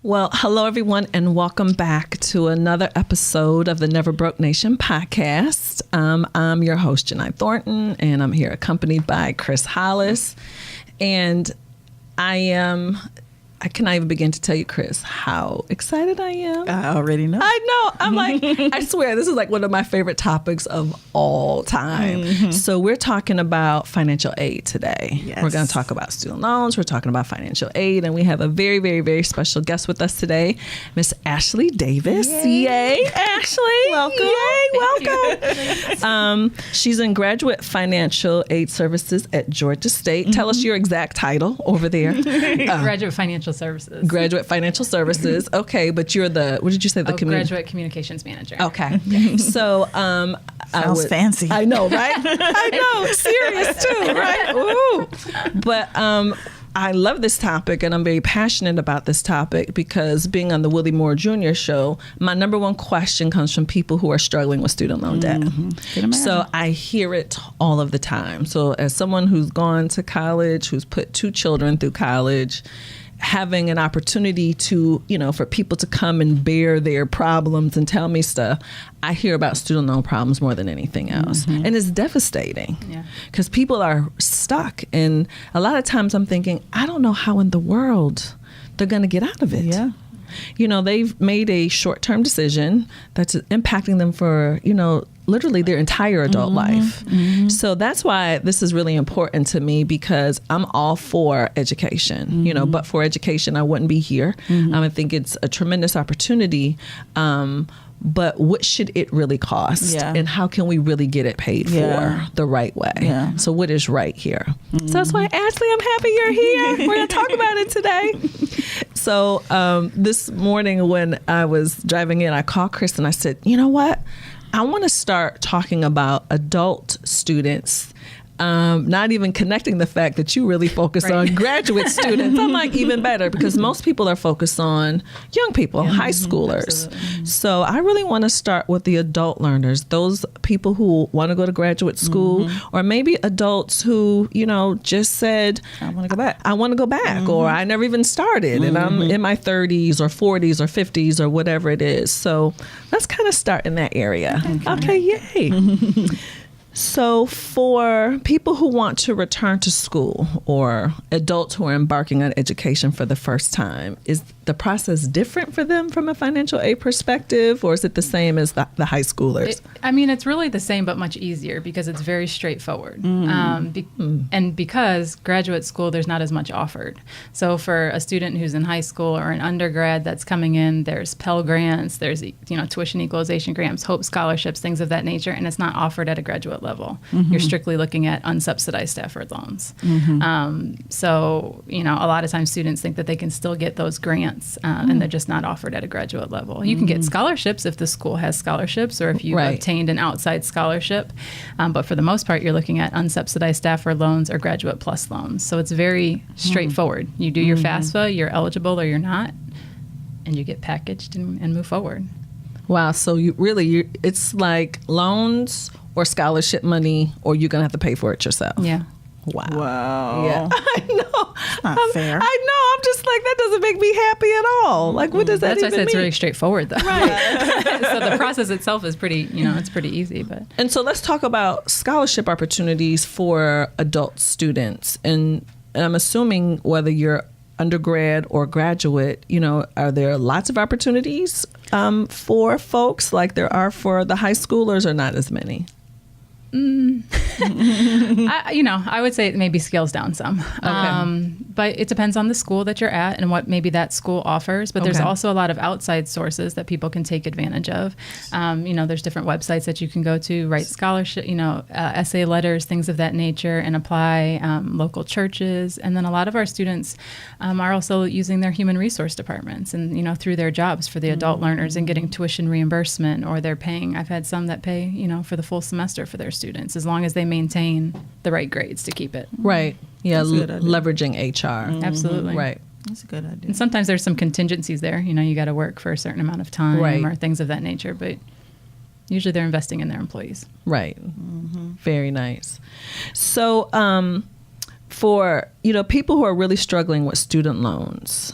Well, hello, everyone, and welcome back to another episode of the Never Broke Nation podcast. I'm your host, Janai Thornton, and I'm here accompanied by Chris Hollis. And I cannot even begin to tell you, Chris, how excited I am. I already know. I know. I'm like, I swear, this is like one of my favorite topics of all time. Mm-hmm. So we're talking about financial aid today. Yes. We're going to talk about student loans. We're talking about financial aid. And we have a very, very, very special guest with us today, Miss Ashley Davis. Yay, Ashley. Welcome. Yay, welcome. She's in Graduate Financial Aid Services at Georgia State. Mm-hmm. Tell us your exact title over there. Graduate Financial Services. Graduate Financial Services. Okay, but you're the, what did you say? The Graduate Communications Manager. Okay. So, sounds fancy. I know, right? I know. Serious too, right? Ooh. But I love this topic, and I'm very passionate about this topic because being on the Willie Moore Jr. show, my number one question comes from people who are struggling with student loan debt. So I hear it all of the time. So as someone who's gone to college, who's put 2 children through college, having an opportunity to, for people to come and bear their problems and tell me stuff, I hear about student loan problems more than anything else. Mm-hmm. And it's devastating because people are stuck. And a lot of times I'm thinking, I don't know how in the world they're going to get out of it. Yeah. They've made a short-term decision that's impacting them for, literally their entire adult life. Mm-hmm. So that's why this is really important to me, because I'm all for education, but for education, I wouldn't be here. Mm-hmm. I think it's a tremendous opportunity. But what should it really cost? Yeah. And how can we really get it paid for the right way? Yeah. So what is right here? Mm-hmm. So that's why, Ashley, I'm happy you're here. We're going to talk about it today. So this morning when I was driving in, I called Chris and I said, you know what? I want to start talking about adult students, not even connecting the fact that you really focus on graduate students. I'm like, even better, because most people are focused on young people, high schoolers. Absolutely. So I really want to start with the adult learners, those people who want to go to graduate school, or maybe adults who, just said, I want to go back, or I never even started, and I'm in my 30s or 40s or 50s or whatever it is. So let's kind of start in that area. Okay, yay. So for people who want to return to school, or adults who are embarking on education for the first time, is the process different for them from a financial aid perspective, or is it the same as the high schoolers? It's really the same, but much easier because it's very straightforward. And because graduate school, there's not as much offered. So for a student who's in high school or an undergrad that's coming in, there's Pell Grants, there's tuition equalization grants, Hope scholarships, things of that nature, and it's not offered at a graduate level. You're strictly looking at unsubsidized Stafford loans. So, a lot of times students think that they can still get those grants and they're just not offered at a graduate level. You can get scholarships if the school has scholarships, or if you've obtained an outside scholarship. But for the most part, you're looking at unsubsidized Stafford loans or Graduate Plus loans. So it's very straightforward. You do your FAFSA, you're eligible or you're not, and you get packaged and move forward. Wow. So it's like loans or scholarship money, or you're going to have to pay for it yourself. Yeah. Wow. Yeah. I know. Not fair. I know. I'm just like, that doesn't make me happy at all. Like, what does that even mean? That's why I said it's very straightforward, though. Right. So the process itself is pretty, it's pretty easy. But And so let's talk about scholarship opportunities for adult students. And I'm assuming whether you're undergrad or graduate, are there lots of opportunities for folks like there are for the high schoolers, or not as many? I would say it maybe scales down some. Okay. But it depends on the school that you're at and what maybe that school offers. But there's also a lot of outside sources that people can take advantage of. There's different websites that you can go to, write scholarship, essay letters, things of that nature, and apply, local churches. And then a lot of our students are also using their human resource departments and, through their jobs for the adult learners and getting tuition reimbursement, or they're paying. I've had some that pay, for the full semester for their students, as long as they maintain the right grades to keep it. Right. Yeah. Leveraging HR. Absolutely. Right. That's a good idea. And sometimes there's some contingencies there. You got to work for a certain amount of time or things of that nature. But usually they're investing in their employees. Right. Very nice. So for, people who are really struggling with student loans,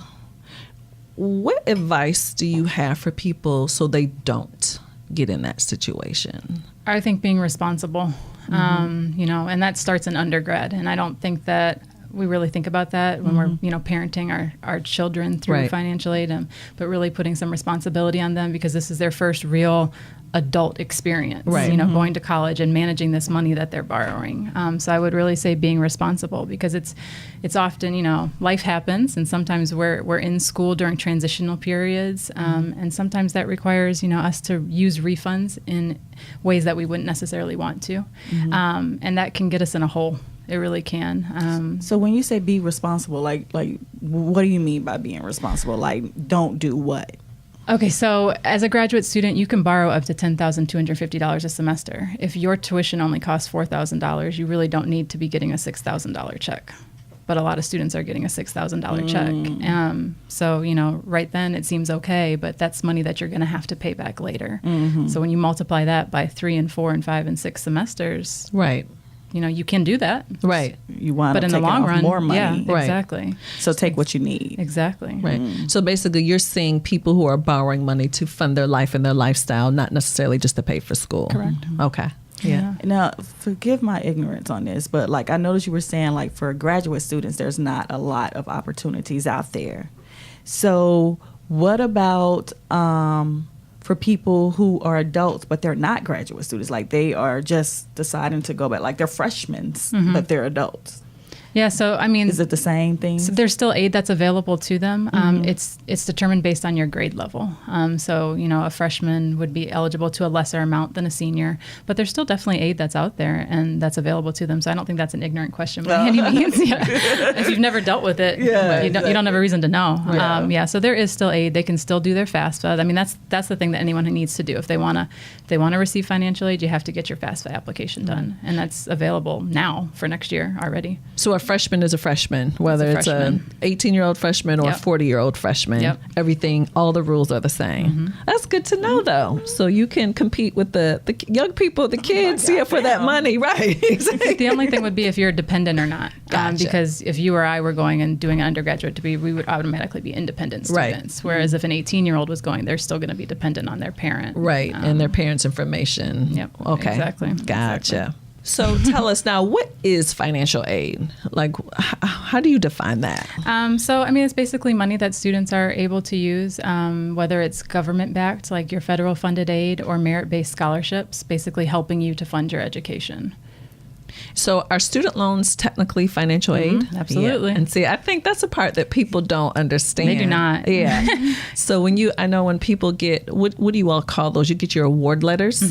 what advice do you have for people so they don't get in that situation? I think being responsible, and that starts in undergrad. And I don't think that we really think about that when we're, parenting our children through financial aid, but really putting some responsibility on them because this is their first real adult experience, going to college and managing this money that they're borrowing. So I would really say being responsible because it's often, life happens and sometimes we're in school during transitional periods. And sometimes that requires, us to use refunds in ways that we wouldn't necessarily want to. And that can get us in a hole. It really can. So when you say be responsible, like what do you mean by being responsible? Like don't do what? Okay, so as a graduate student, you can borrow up to $10,250 a semester. If your tuition only costs $4,000, you really don't need to be getting a $6,000 check. But a lot of students are getting a $6,000 check. So, right then it seems okay, but that's money that you're going to have to pay back later. So when you multiply that by 3 and 4 and 5 and 6 semesters, you can do that. Right. You want but to in take the long run, more money. Yeah, exactly. So take what you need. Exactly. Right. So basically you're seeing people who are borrowing money to fund their life and their lifestyle, not necessarily just to pay for school. Correct. Okay. Yeah. Now, forgive my ignorance on this, but I noticed you were saying for graduate students, there's not a lot of opportunities out there. So what about for people who are adults, but they're not graduate students, they are just deciding to go back, they're freshmen, but they're adults? Yeah, so I mean, is it the same thing? So there's still aid that's available to them. It's determined based on your grade level. So a freshman would be eligible to a lesser amount than a senior, but there's still definitely aid that's out there and that's available to them. So I don't think that's an ignorant question by any means. If you've never dealt with it, you don't have a reason to know. So there is still aid. They can still do their FAFSA. I mean, that's the thing that anyone needs to do. If they want to receive financial aid, you have to get your FAFSA application done, and that's available now for next year already. So a freshman is a freshman, whether it's an 18-year-old freshman or a 40-year-old freshman. Everything, all the ruals are the same. That's good to know, though. So you can compete with the young people, the kids, for that money, right? The only thing would be if you're dependent or not. Gotcha. Because if you or I were going and doing an undergraduate degree, we would automatically be independent students. Whereas if an 18-year-old was going, they're still going to be dependent on their parent. Right, and their parents' information. Okay. Exactly. Gotcha. Exactly. So tell us now, what is financial aid? How do you define that? So, I mean, it's basically money that students are able to use, whether it's government-backed, like your federal funded aid, or merit-based scholarships, basically helping you to fund your education. So are student loans technically financial aid? Absolutely. Yeah. And see, I think that's a part that people don't understand. They do not. Yeah. So I know when people get, what do you all call those? You get your award letters.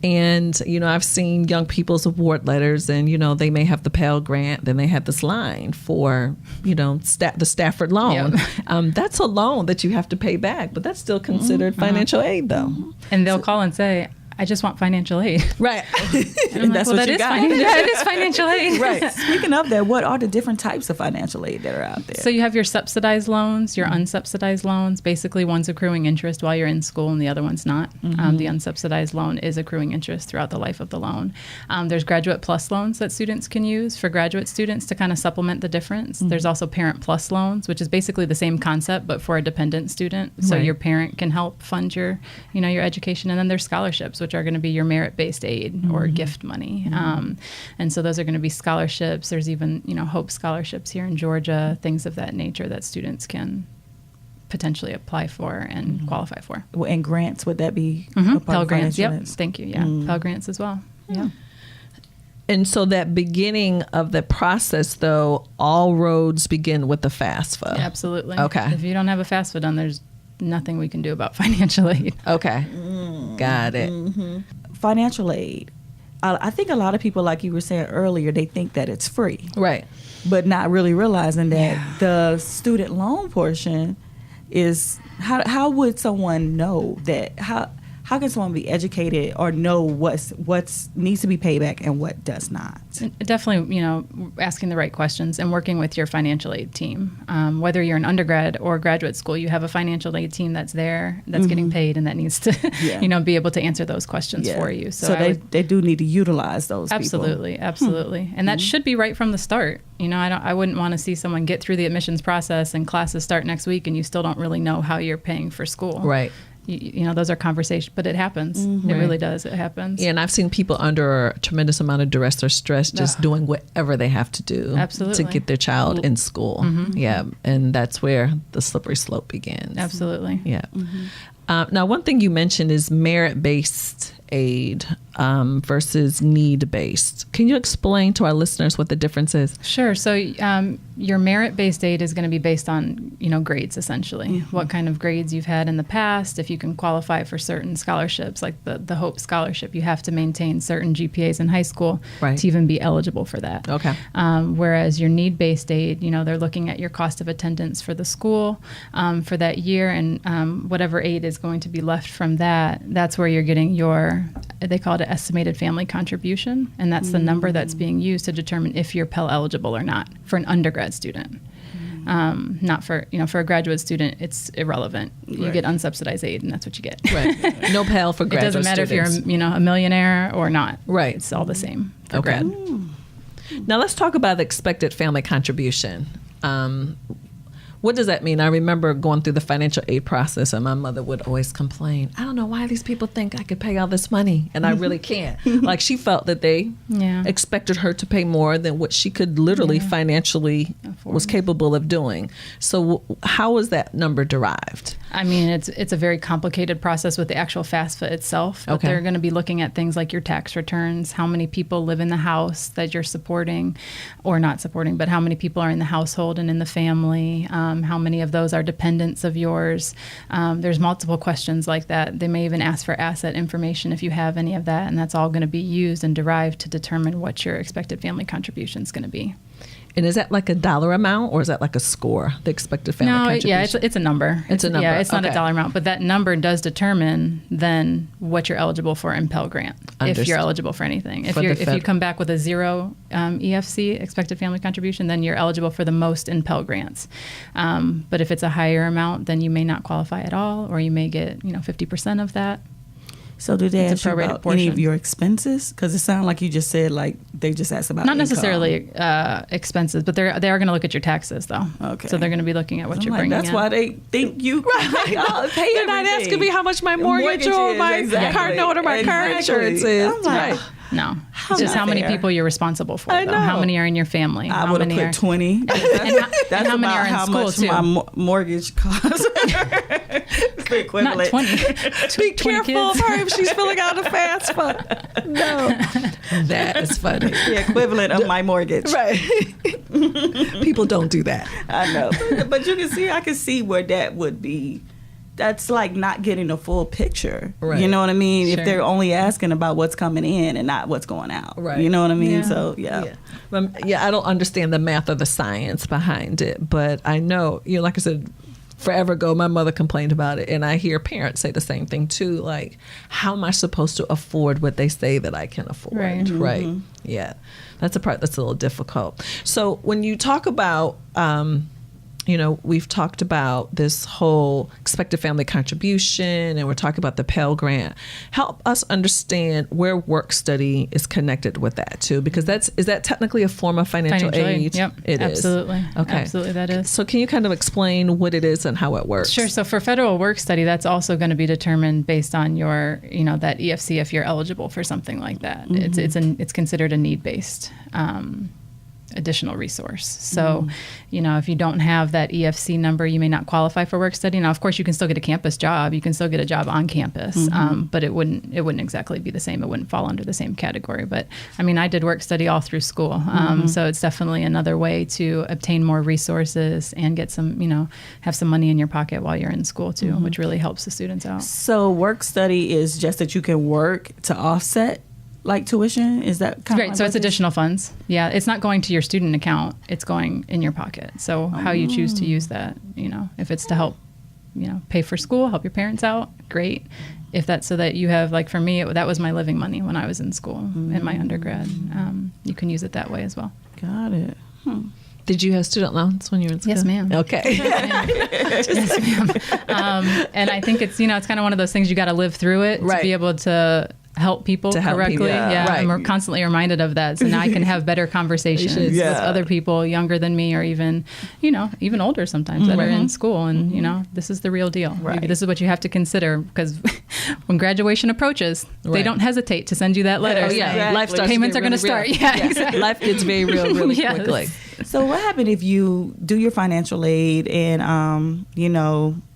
And, I've seen young people's award letters and, they may have the Pell Grant, then they have this line for, the Stafford loan. That's a loan that you have to pay back, but that's still considered financial aid, though. And they'll call and say, I just want financial aid. Right. And that's what you got. It is financial aid. Right. Speaking of that, what are the different types of financial aid that are out there? So you have your subsidized loans, your unsubsidized loans. Basically, one's accruing interest while you're in school and the other one's not. The unsubsidized loan is accruing interest throughout the life of the loan. There's Graduate Plus loans that students can use for graduate students to kind of supplement the difference. There's also Parent Plus loans, which is basically the same concept, but for a dependent student. So your parent can help fund your education. And then there's scholarships, which are going to be your merit-based aid or gift money. And so those are going to be scholarships. There's even, Hope scholarships here in Georgia, things of that nature that students can potentially apply for and qualify for. And grants, would that be a part Pell of Grants, financial yep. aid? Thank you, Pell Grants as well. Yeah. And so that beginning of the process, though, all roads begin with the FAFSA. Absolutely. Okay. If you don't have a FAFSA done, there's nothing we can do about financial aid. Okay. Got it. Financial aid. I think a lot of people, like you were saying earlier, they think that it's free. Right. But not really realizing that the student loan portion is, how would someone know that? How how can someone be educated or know what's needs to be paid back and what does not? Definitely, asking the right questions and working with your financial aid team. Whether you're an undergrad or graduate school, you have a financial aid team that's there, that's getting paid, and that needs to, be able to answer those questions for you. So they do need to utilize those absolutely, people. Absolutely. And that should be right from the start. I wouldn't want to see someone get through the admissions process and classes start next week and you still don't really know how you're paying for school. Right. Those are conversations, but it happens. It really does. It happens. Yeah, and I've seen people under a tremendous amount of duress or stress just doing whatever they have to do to get their child in school. Yeah, and that's where the slippery slope begins. Absolutely. Yeah. Now, one thing you mentioned is merit-based aid versus need-based. Can you explain to our listeners what the difference is? Sure. So your merit-based aid is going to be based on, grades, essentially. What kind of grades you've had in the past. If you can qualify for certain scholarships, like the Hope Scholarship, you have to maintain certain GPAs in high school to even be eligible for that. Okay. Whereas your need-based aid, they're looking at your cost of attendance for the school for that year, and whatever aid is going to be left from that, that's where you're getting your, they call it an estimated family contribution, and that's the number that's being used to determine if you're Pell eligible or not for an undergrad student. Not for, for a graduate student, it's irrelevant. You get unsubsidized aid, and that's what you get. Right. No Pell for graduate students. It doesn't matter if you're, a millionaire or not. Right. It's all the same for grad. Now let's talk about the expected family contribution. What does that mean? I remember going through the financial aid process, and my mother would always complain, I don't know why these people think I could pay all this money, and I really can't. Like, she felt that they expected her to pay more than what she could literally financially was capable of doing. So how was that number derived? I mean, it's a very complicated process with the actual FAFSA itself. But they're going to be looking at things like your tax returns, how many people live in the house that you're supporting or not supporting, but how many people are in the household and in the family, how many of those are dependents of yours. There's multiple questions like that. They may even ask for asset information if you have any of that, and that's all going to be used and derived to determine what your expected family contribution is going to be. And is that like a dollar amount, or is that like a score, the expected family contribution? Yeah, it's a number. It's a number. Yeah, it's not a dollar amount, but that number does determine then what you're eligible for in Pell Grant, if you're eligible for anything. If you come back with a 0 EFC, expected family contribution, then you're eligible for the most in Pell Grants. But if it's a higher amount, then you may not qualify at all, or you may get 50% of that. So do they ask you about any of your expenses? Because it sounded like you just said they just asked about not income. Necessarily expenses, but they are going to look at your taxes though. Okay. So they're going to be looking at what you're bringing in. That's why they think you pay They're not asking me how much my mortgage or my car note or my car insurance is. Right. No, it's just how many people you're responsible for. Though. How many are in your family? I would have put 20. That's how many about are in how school much too. my mortgage costs. It's the equivalent. Not 20. Be careful of her if she's filling out a FAFSA. No, that is funny. The equivalent of my mortgage. Right. People don't do that. I know, but you can see. I can see where that would be. That's like not getting a full picture. Right. You know what I mean? Sure. If they're only asking about what's coming in and not what's going out. Right. You know what I mean? Yeah. So, yeah. I don't understand the math or the science behind it, but I know, like I said, forever ago, my mother complained about it, and I hear parents say the same thing too. Like, how am I supposed to afford what they say that I can afford? Right. Mm-hmm. Yeah. That's a part that's a little difficult. So when you talk about, we've talked about this whole expected family contribution, and we're talking about the Pell Grant. Help us understand where work study is connected with that too, because is that technically a form of financial aid? Yep, it absolutely. Is. Okay, absolutely, that is. So can you kind of explain what it is and how it works? Sure. So for federal work study, that's also going to be determined based on your, that EFC if you're eligible for something like that. Mm-hmm. It's considered a need-based additional resource. So, if you don't have that EFC number, you may not qualify for work study. Now, of course, you can still get a campus job. You can still get a job on campus, but it wouldn't exactly be the same. It wouldn't fall under the same category. But I did work study all through school, so it's definitely another way to obtain more resources and get some, have some money in your pocket while you're in school too, which really helps the students out. So work study is just that you can work to offset like tuition? Is that kind of right? So it's additional funds. Yeah, it's not going to your student account. It's going in your pocket. So how you choose to use that, if it's to help, pay for school, help your parents out, great. if that's so that you have, like for me, that was my living money when I was in school in my undergrad. You can use it that way as well. Got it. Did you have student loans when you were in school? Yes, ma'am. Okay. Yes, ma'am. And I think it's, it's kind of one of those things you got to live through it to be able to help people correctly. Yeah. And we're constantly reminded of that. So now I can have better conversations with other people younger than me, or even, even older sometimes that are in school. And, this is the real deal. Right. Maybe this is what you have to consider, because when graduation approaches, they don't hesitate to send you that letter. Life starts payments are going to start. Yeah, exactly. Life gets very real really quickly. So what happened if you do your financial aid and,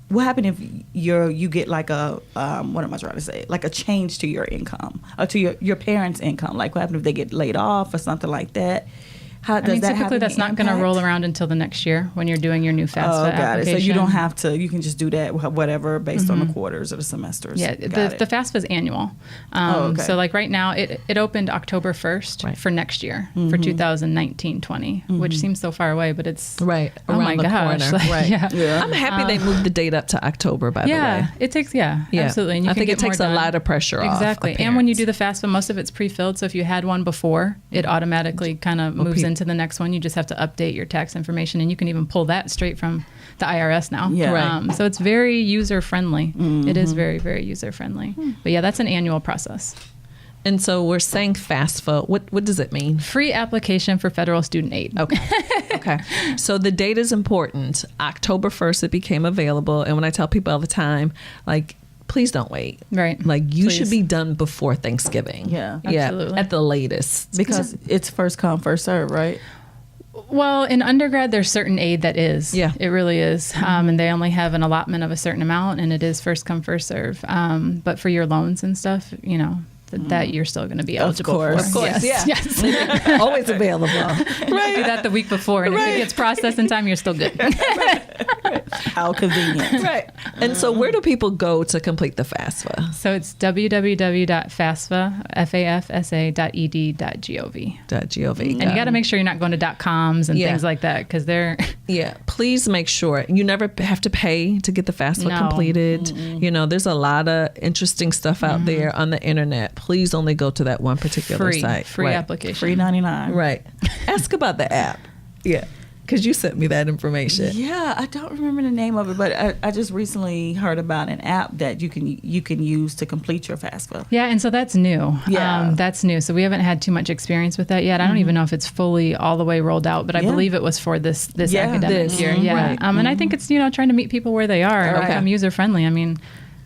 what happened if you get like a what am I trying to say? Like a change to your income or to your parents' income? Like what happened if they get laid off or something like that? How does that typically that's not going to roll around until the next year when you're doing your new FAFSA application. So you don't have to. You can just do that whatever based on the quarters or the semesters. Yeah, the FAFSA is annual. So like right now, it opened October 1st for next year for 2019-20, which seems so far away, but it's around the corner. Like, yeah. I'm happy they moved the date up to October. By the way, it takes absolutely. And you I can think it takes a lot of pressure off. Exactly. And when you do the FAFSA, most of it's pre-filled. So if you had one before, it automatically kind of moves into the next one. You just have to update your tax information, and you can even pull that straight from the IRS now. So it's very user friendly. It is very, very user friendly. But that's an annual process. And so we're saying FAFSA. What does it mean? Free application for federal student aid. Okay. So the date is important. October 1st, it became available. And when I tell people all the time, like, please don't wait. Right. Like you should be done before Thanksgiving. Yeah. Absolutely. At the latest. Because it's first come, first serve, right? Well, in undergrad, there's certain aid that is. Yeah. It really is. And they only have an allotment of a certain amount, and it is first come, first serve. But for your loans and stuff, that you're still going to be eligible for. Of course, yes. Always available. Right. Do that the week before, and if it gets processed in time, you're still good. How convenient. Right. And so where do people go to complete the FAFSA? So it's www.fafsa.ed.gov. And you got to make sure you're not going to .coms and things like that, because they're... Yeah. Please make sure. You never have to pay to get the FAFSA completed. There's a lot of interesting stuff out there on the internet. Please only go to that one particular site. Free application. Free 99. Right. Ask about the app. Yeah. Because you sent me that information. Yeah, I don't remember the name of it, but I just recently heard about an app that you can use to complete your FAFSA. Yeah, and so that's new. Yeah. That's new. So we haven't had too much experience with that yet. I don't even know if it's fully all the way rolled out, but I believe it was for this academic year. Yeah. Right. And I think it's, trying to meet people where they are and become user friendly. I mean,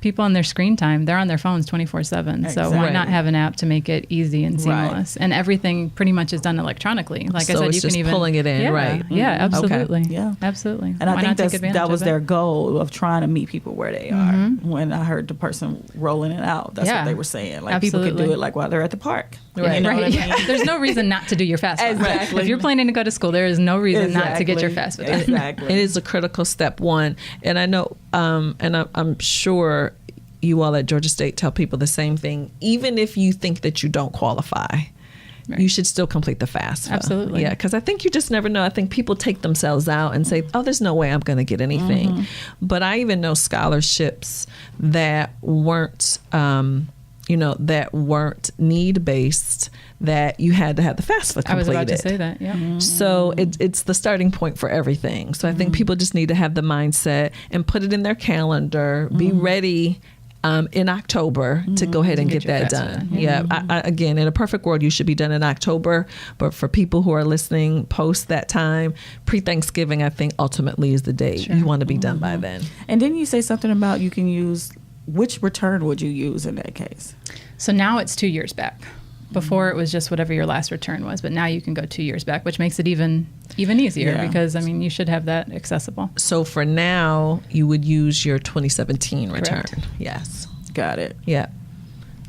people on their screen time, they're on their phones 24/7. So why not have an app to make it easy and seamless? And everything pretty much is done electronically. Like I said, you can even pulling it in, right? Yeah, absolutely. Okay. Yeah, absolutely. And I think that was their goal of trying to meet people where they are. When I heard the person rolling it out, that's what they were saying. Like people can do it like while they're at the park. Right. What I mean? There's no reason not to do your FAFSA. Exactly. If you're planning to go to school, there is no reason not to get your FAFSA done. Exactly. It is a critical step one. And I know, and I'm sure you all at Georgia State tell people the same thing. Even if you think that you don't qualify, you should still complete the FAFSA. Absolutely. Yeah, because I think you just never know. I think people take themselves out and say, oh, there's no way I'm going to get anything. But I even know scholarships that weren't, that weren't need-based, that you had to have the FAFSA completed. I was about to say that, yeah. So it's the starting point for everything. So I think people just need to have the mindset and put it in their calendar, be ready in October to go ahead and get that done. Yeah. Again, in a perfect world, you should be done in October. But for people who are listening post that time, pre-Thanksgiving, I think ultimately is the date. You want to be done by then. And didn't you say something about you can use, which return would you use in that case? So now it's 2 years back. Before it was just whatever your last return was, but now you can go 2 years back, which makes it even easier because, you should have that accessible. So for now, you would use your 2017 return. Correct. Yes. Got it. Yeah.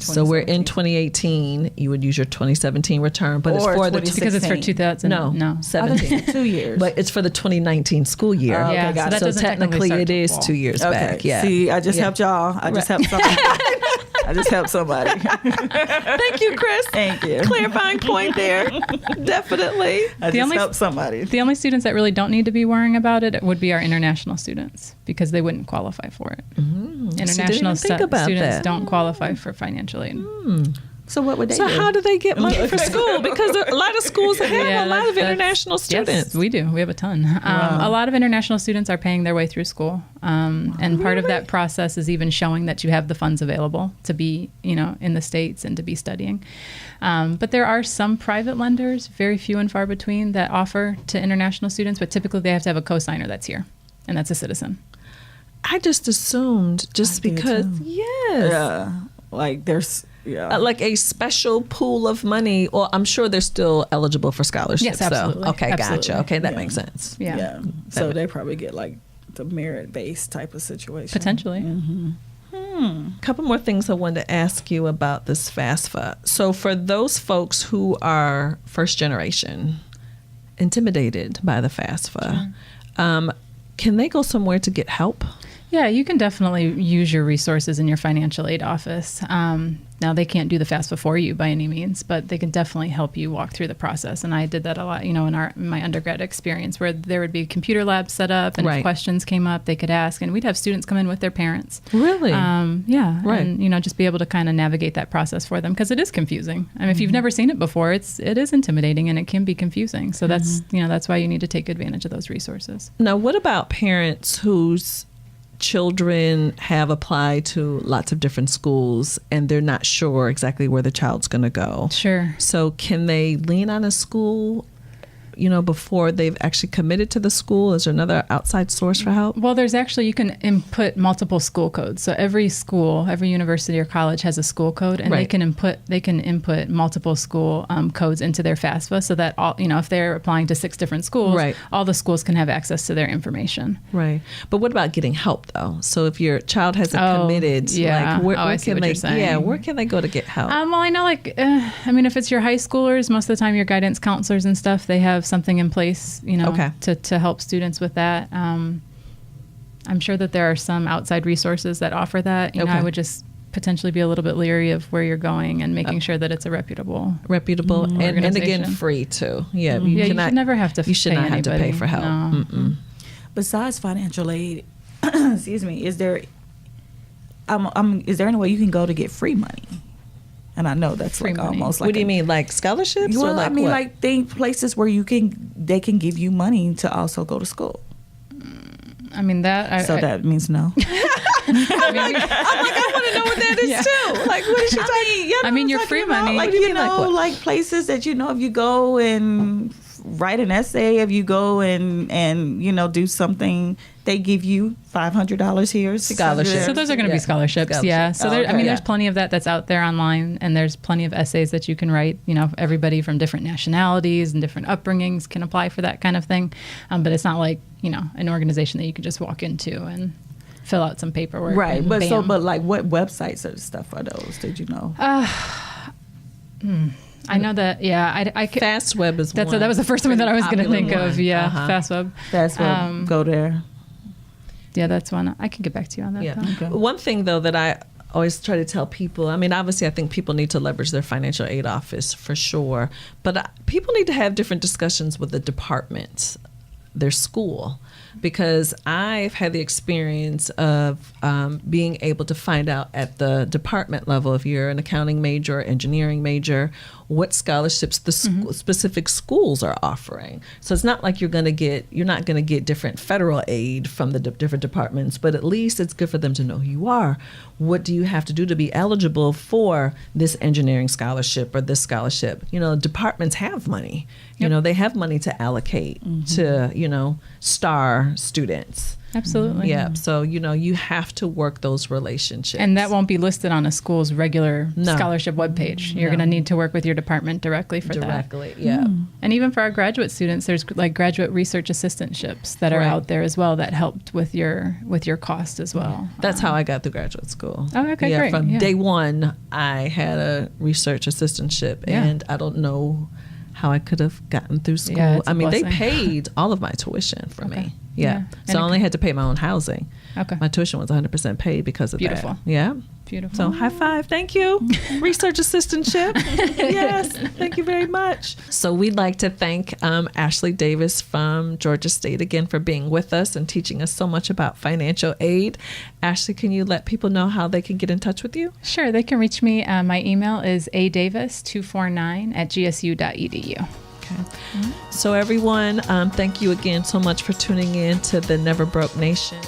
So we're in 2018. You would use your 2017 return, but it's for the because it's for 2000. No, 17. 2 years. But it's for the 2019 school year. Oh, okay, yeah, got so technically it is 2 years back. Yeah. See, I just helped y'all. I just helped somebody. I just helped somebody. Thank you, Chris. Thank you. Clarifying point there. Definitely. I just helped somebody. The only students that really don't need to be worrying about it would be our international students because they wouldn't qualify for it. International students don't qualify for financial aid. So what would they do? So how do they get money for school? Because a lot of schools have a lot of international students. Yes, we do. We have a ton. A lot of international students are paying their way through school. And part of that process is even showing that you have the funds available to be, in the States and to be studying. But there are some private lenders, very few and far between, that offer to international students, but typically they have to have a co-signer that's here, and that's a citizen. I just assumed because, yes. Yeah. Like there's... Yeah. Like a special pool of money, or I'm sure they're still eligible for scholarships. Yes, absolutely. So, okay, absolutely. gotcha. Okay, that makes sense. Yeah. So they probably get like the merit-based type of situation. Potentially. A couple more things I wanted to ask you about this FAFSA. So for those folks who are first generation, intimidated by the FAFSA, can they go somewhere to get help? Yeah, you can definitely use your resources in your financial aid office. Now, they can't do the FAFSA for you by any means, but they can definitely help you walk through the process. And I did that a lot, in my undergrad experience, where there would be computer labs set up, and if questions came up, they could ask, and we'd have students come in with their parents. Really? Yeah. Right. And, just be able to kind of navigate that process for them, because it is confusing. I mean, if you've never seen it before, it is intimidating and it can be confusing. So that's why you need to take advantage of those resources. Now, what about parents whose children have applied to lots of different schools and they're not sure exactly where the child's going to go? Sure. So can they lean on a school, before they've actually committed to the school? Is there another outside source for help? Well, you can input multiple school codes. So every school, every university or college has a school code, and they can input multiple school codes into their FAFSA, so that all, if they're applying to 6 different schools, all the schools can have access to their information. Right. But what about getting help though? So if your child hasn't committed, where can they? Yeah, where can they go to get help? Well, I know, if it's your high schoolers, most of the time your guidance counselors and stuff, they have something in place, to help students with that. I'm sure that there are some outside resources that offer that. I would just potentially be a little bit leery of where you're going and making sure that it's a reputable and again, free too. Yeah, you should never have to. You should not have to pay for help. No. Besides financial aid, excuse me, is there any way you can go to get free money? And I know that's free money. Almost like what do you mean, like scholarships? Well, or what? Places where they can give you money to also go to school. I mean that. That means no. I want to know what that is too. Like, what is she talking? Your free money. Like places that if you go and write an essay, if you go and do something, they give you $500 here. Scholarships. So those are going to be scholarships. Yeah. So there's plenty of that's out there online, and there's plenty of essays that you can write. Everybody from different nationalities and different upbringings can apply for that kind of thing. But it's not like an organization that you can just walk into and fill out some paperwork. Right. But what websites or stuff are those? Did you know? I know that. Yeah, I FastWeb is one. That was the first one that I was going to think of. Yeah, FastWeb. FastWeb. Go there. Yeah, that's one. I can get back to you on that. Yeah. Okay. One thing though that I always try to tell people, obviously I think people need to leverage their financial aid office for sure, but people need to have different discussions with the department, their school, because I've had the experience of being able to find out at the department level, if you're an accounting major or engineering major, what scholarships the specific schools are offering. So it's not like you're not going to get different federal aid from the different departments, but at least it's good for them to know who you are. What do you have to do to be eligible for this engineering scholarship or this scholarship? Departments have money. Yep. They have money to allocate to, star students. Absolutely. Yeah. So, you have to work those relationships. And that won't be listed on a school's regular scholarship webpage. You're going to need to work with your department directly for that. Directly, yeah. And even for our graduate students, there's like graduate research assistantships that are out there as well that helped with your cost as well. That's how I got through graduate school. Oh, okay, great. From day one, I had a research assistantship, and I don't know how I could have gotten through school. Yeah, it's a they blessing. paid all of my tuition for me. Yeah. Yeah. So I only had to pay my own housing. Okay. My tuition was 100% paid because of Beautiful. that. Yeah. Beautiful. So high five. Thank you. Research assistantship. Yes. Thank you very much. So we'd like to thank Ashley Davis from Georgia State again for being with us and teaching us so much about financial aid. Ashley, can you let people know how they can get in touch with you? Sure. They can reach me. My email is adavis249@gsu.edu. Okay. So everyone, thank you again so much for tuning in to the Never Broke Nation.